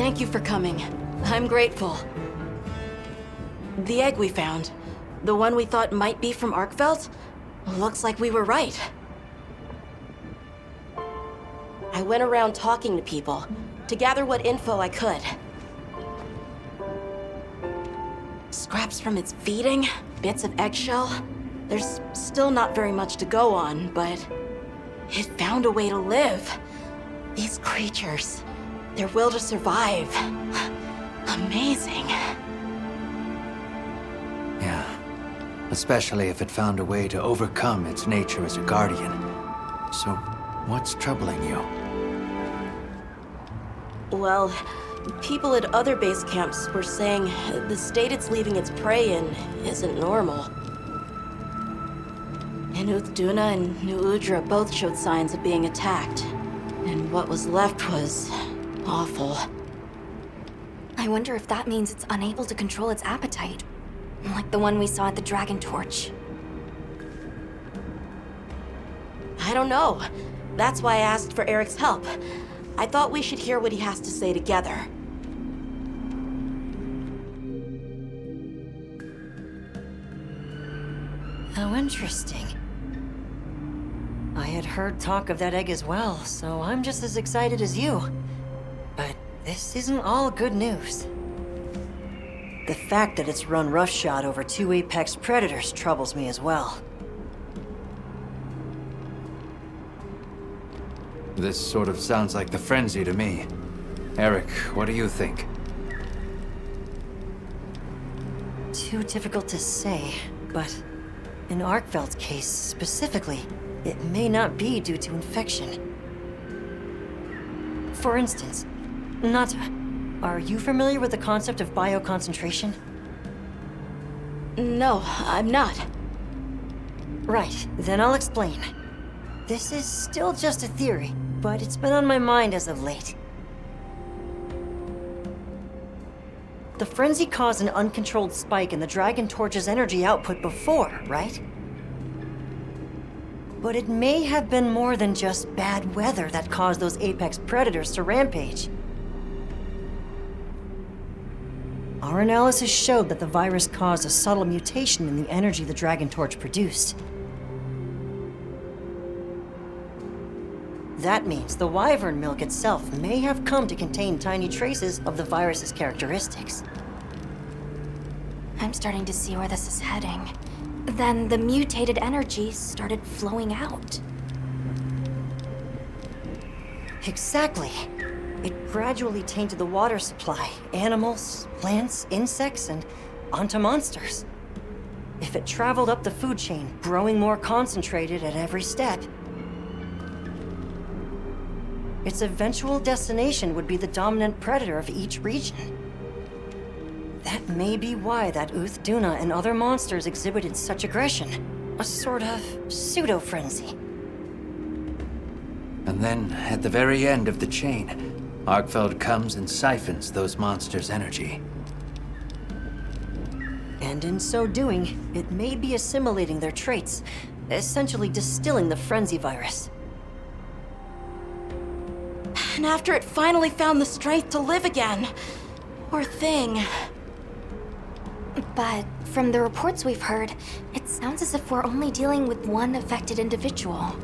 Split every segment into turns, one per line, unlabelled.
Thank you for coming. I'm grateful. The egg we found, the one we thought might be from Arkveld, looks like we were right. I went around talking to people to gather what info I could. Scraps from its feeding, bits of eggshell. There's still not very much to go on, but it found a way to live. These creatures, their will to survive. Amazing.
Yeah. Especially if it found a way to overcome its nature as a guardian. So, what's troubling you?
Well, people at other base camps were saying the state it's leaving its prey in isn't normal. And Duna and New Udra both showed signs of being attacked. And what was left was awful.
I wonder if that means it's unable to control its appetite. Like the one we saw at the Dragon Torch.
I don't know. That's why I asked for Eric's help. I thought we should hear what he has to say together.
How interesting. I had heard talk of that egg as well, so I'm just as excited as you. But this isn't all good news. The fact that it's run roughshod over 2 apex predators troubles me as well.
This sort of sounds like the frenzy to me. Eric, what do you think?
Too difficult to say, but in Arkveld's case specifically, it may not be due to infection. For instance, Nata, are you familiar with the concept of bioconcentration?
No, I'm not.
Right, then I'll explain. This is still just a theory, but it's been on my mind as of late. The frenzy caused an uncontrolled spike in the Dragon Torch's energy output before, right? But it may have been more than just bad weather that caused those apex predators to rampage. Our analysis showed that the virus caused a subtle mutation in the energy the Dragon Torch produced. That means the wyvern milk itself may have come to contain tiny traces of the virus's characteristics.
I'm starting to see where this is heading. Then the mutated energy started flowing out.
Exactly. It gradually tainted the water supply, animals, plants, insects, and onto monsters. If it traveled up the food chain, growing more concentrated at every step, its eventual destination would be the dominant predator of each region. That may be why that Duna and other monsters exhibited such aggression. A sort of pseudo-frenzy.
And then, at the very end of the chain, Arkveld comes and siphons those monsters' energy.
And in so doing, it may be assimilating their traits, essentially distilling the frenzy virus.
And after it finally found the strength to live again, poor thing.
But from the reports we've heard, it sounds as if we're only dealing with one affected individual.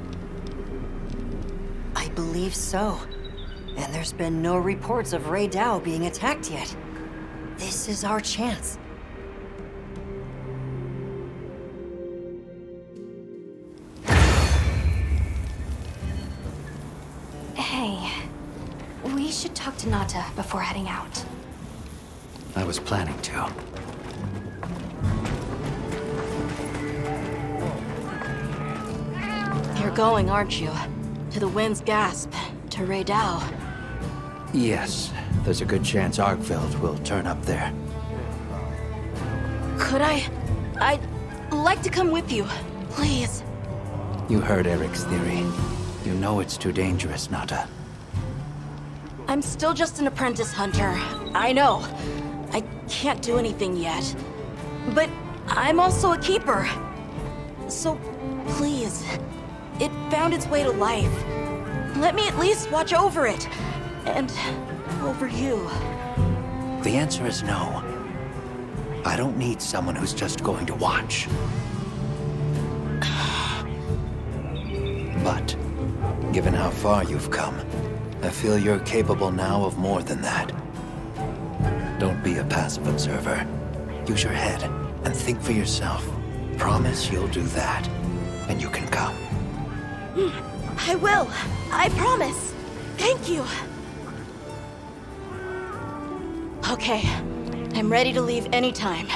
I believe so. And there's been no reports of Rey Dao being attacked yet. This is our chance.
Hey, we should talk to Nata before heading out.
I was planning to.
You're going, aren't you? To the Wind's Gasp, to Rey Dao.
Yes, there's a good chance Arkveld will turn up there.
Could I'd like to come with you, please.
You heard Eric's theory. You know it's too dangerous, Nata.
I'm still just an apprentice hunter. I know. I can't do anything yet. But I'm also a keeper. So, please, it found its way to life. Let me at least watch over it. And over you.
The answer is no. I don't need someone who's just going to watch. But, given how far you've come, I feel you're capable now of more than that. Don't be a passive observer. Use your head and think for yourself. Promise you'll do that, and you can come.
I will. I promise. Thank you. Okay. I'm ready to leave anytime.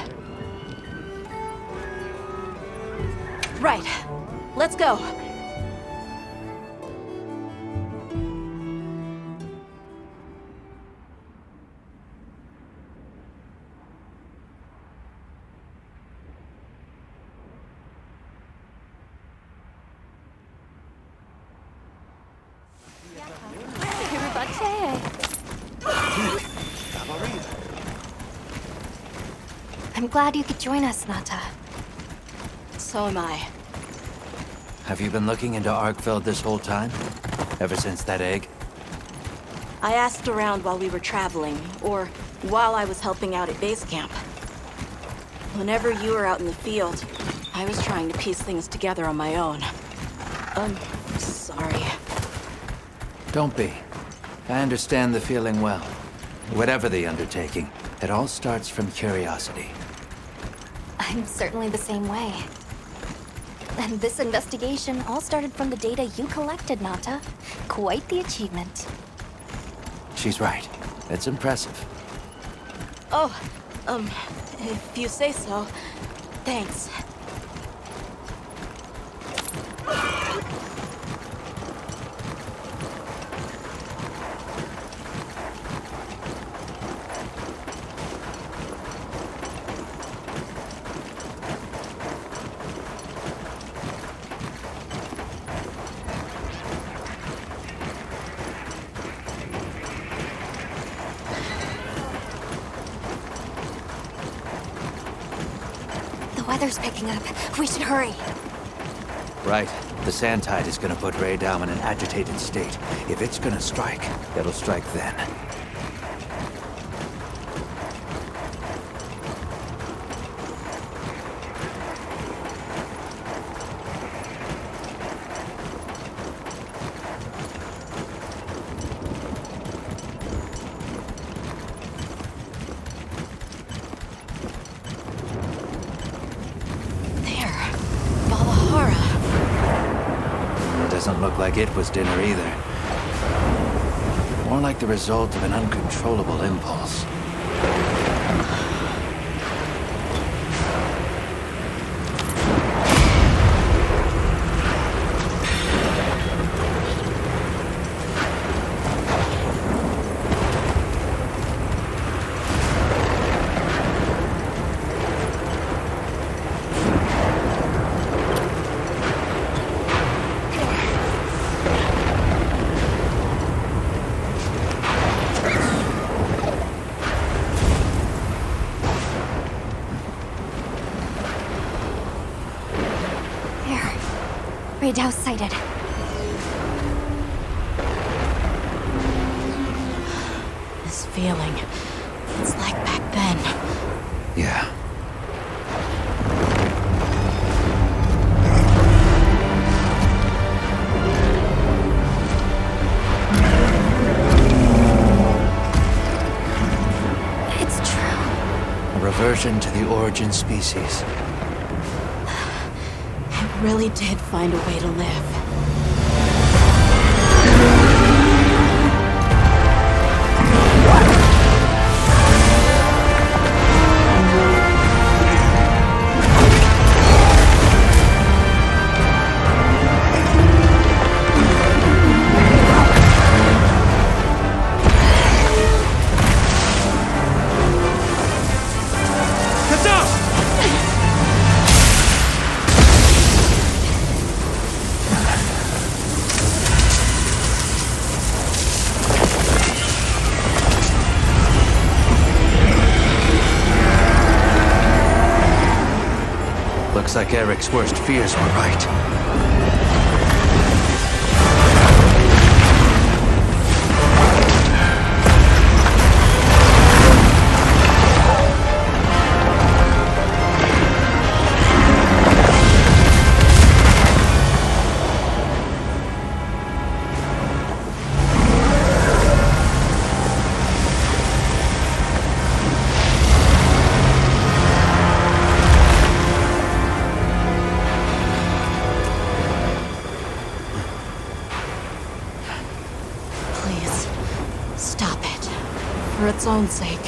Right. Let's go.
I'm glad you could join us, Nata.
So am I.
Have you been looking into Arkveld this whole time? Ever since that egg?
I asked around while we were traveling, or while I was helping out at base camp. Whenever you were out in the field, I was trying to piece things together on my own. Sorry.
Don't be. I understand the feeling well. Whatever the undertaking, it all starts from curiosity.
I'm certainly the same way. And this investigation all started from the data you collected, Nata. Quite the achievement.
She's right. It's impressive.
Oh, if you say so, thanks.
The weather's picking up. We should hurry.
Right. The sand tide is gonna put Ray down in an agitated state. If it's gonna strike, it'll strike then. Doesn't look like it was dinner either. More like the result of an uncontrollable impulse.
Radar sighted.
This feeling, it's like back then.
Yeah.
It's true.
A reversion to the origin species.
Really did find a way to live.
Looks like Eric's worst fears were right.
for its own sake.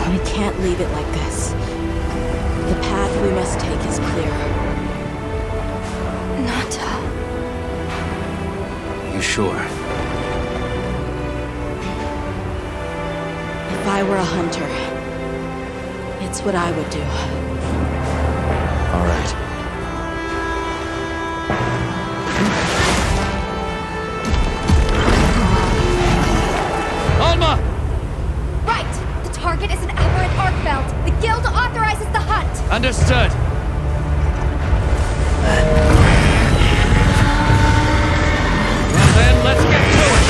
We can't leave it like this. The path we must take is clear.
Nata.
You sure?
If I were a hunter, it's what I would do.
All right.
Alma!
Right! The target is an aberrant Arkveld. The guild authorizes the hunt.
Understood. Well then, let's get to it!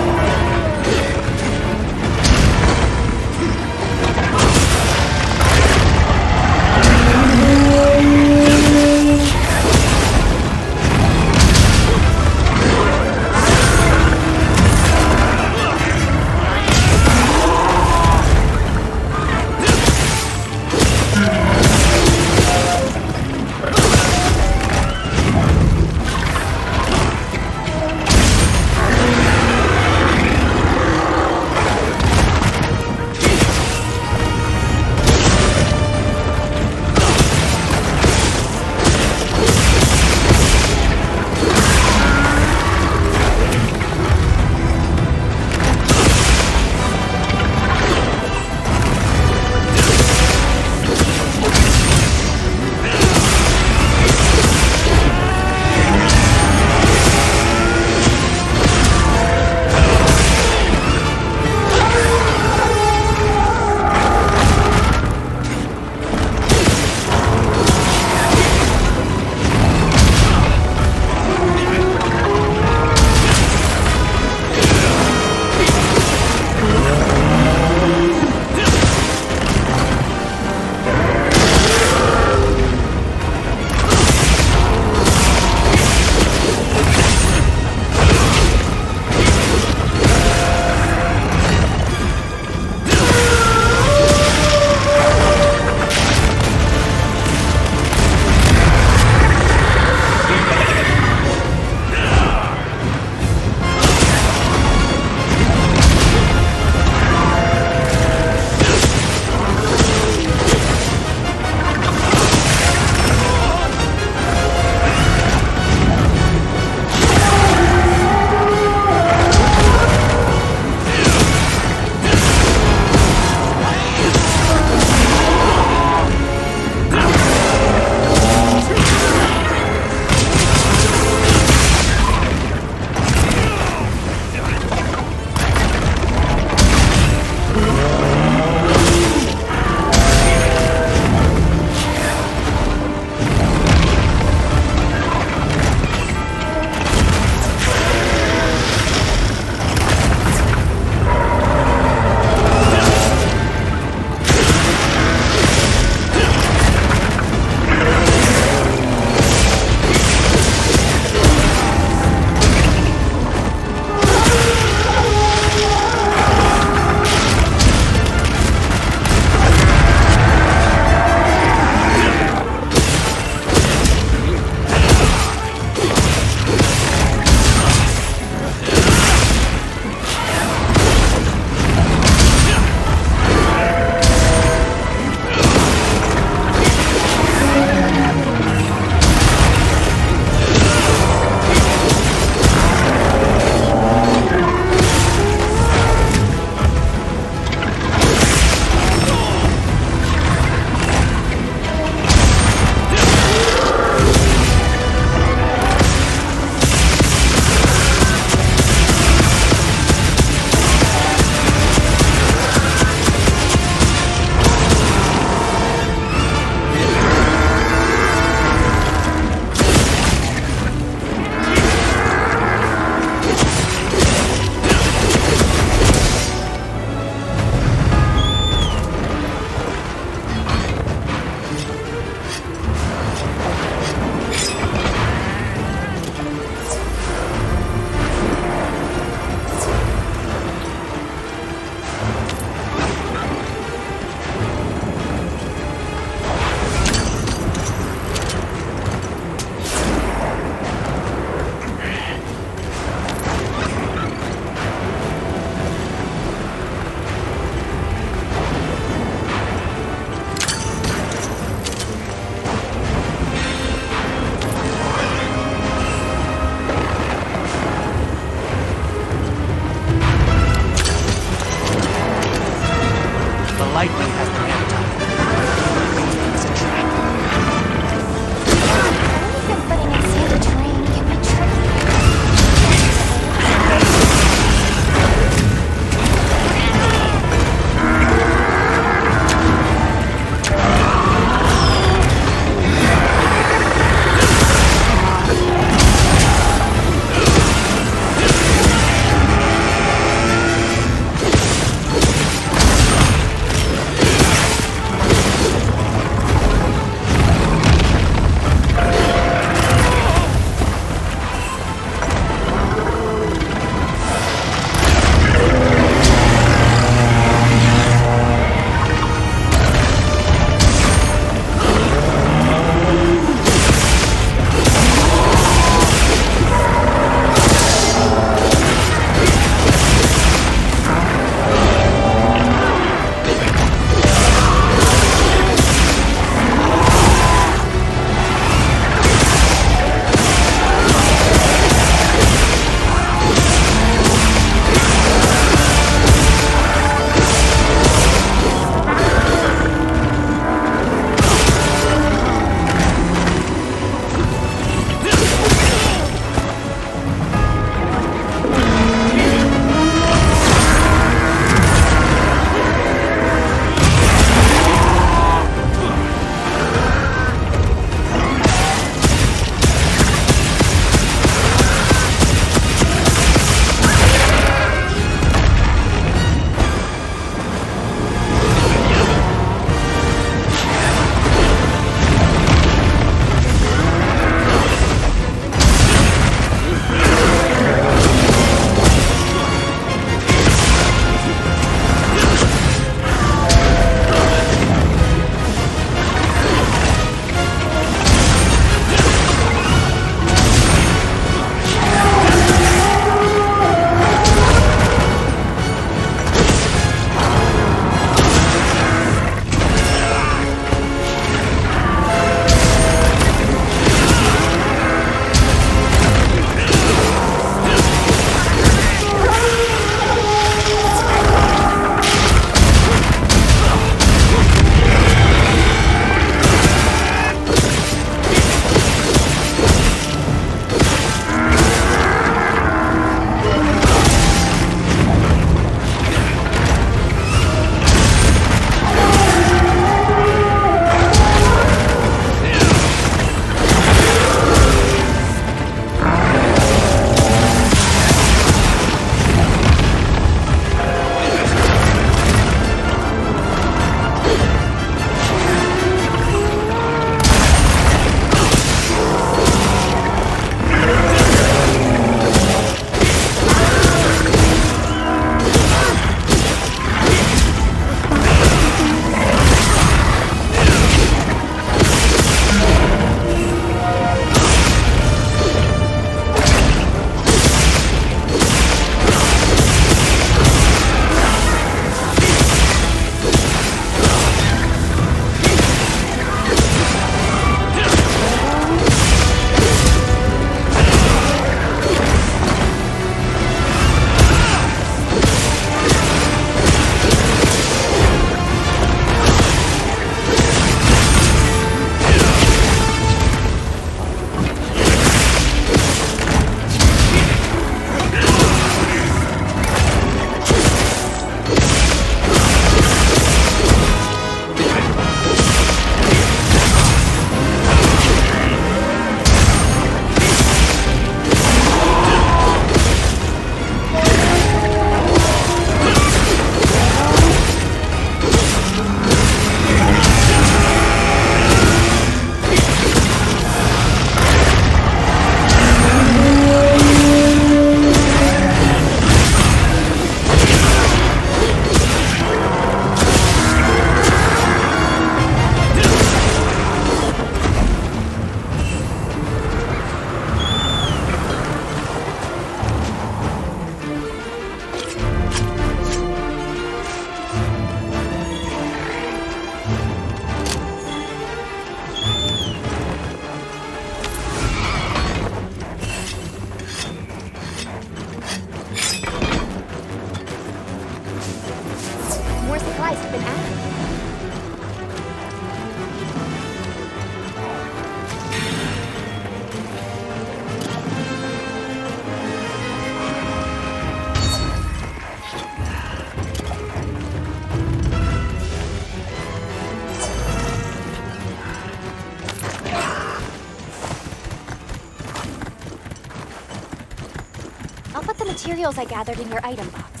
the materials I gathered in your item box.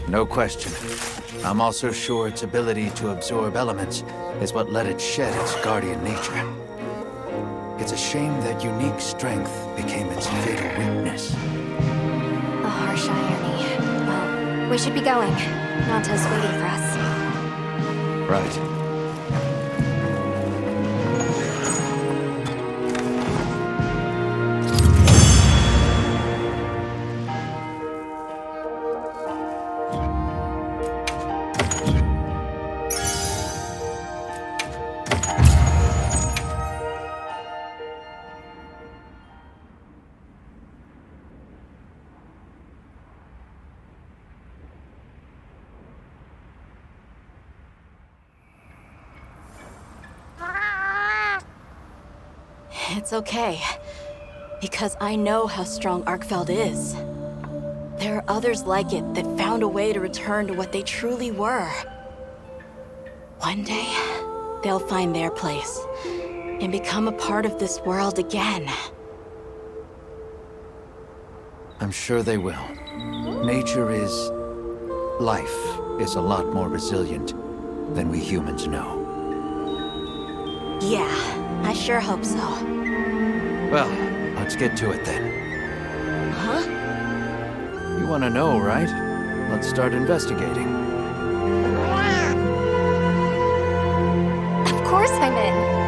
No question. I'm also sure its ability to absorb elements is what let it shed its guardian nature. It's a shame that unique strength became its fatal weakness.
A harsh irony. Well, we should be going. Nanta's waiting for us.
Right.
It's okay. Because I know how strong Arkveld is. There are others like it that found a way to return to what they truly were. One day, they'll find their place and become a part of this world again.
I'm sure they will. Life is a lot more resilient than we humans know.
Yeah, I sure hope so.
Well, let's get to it then.
Huh?
You want to know, right? Let's start investigating.
Of course I'm in.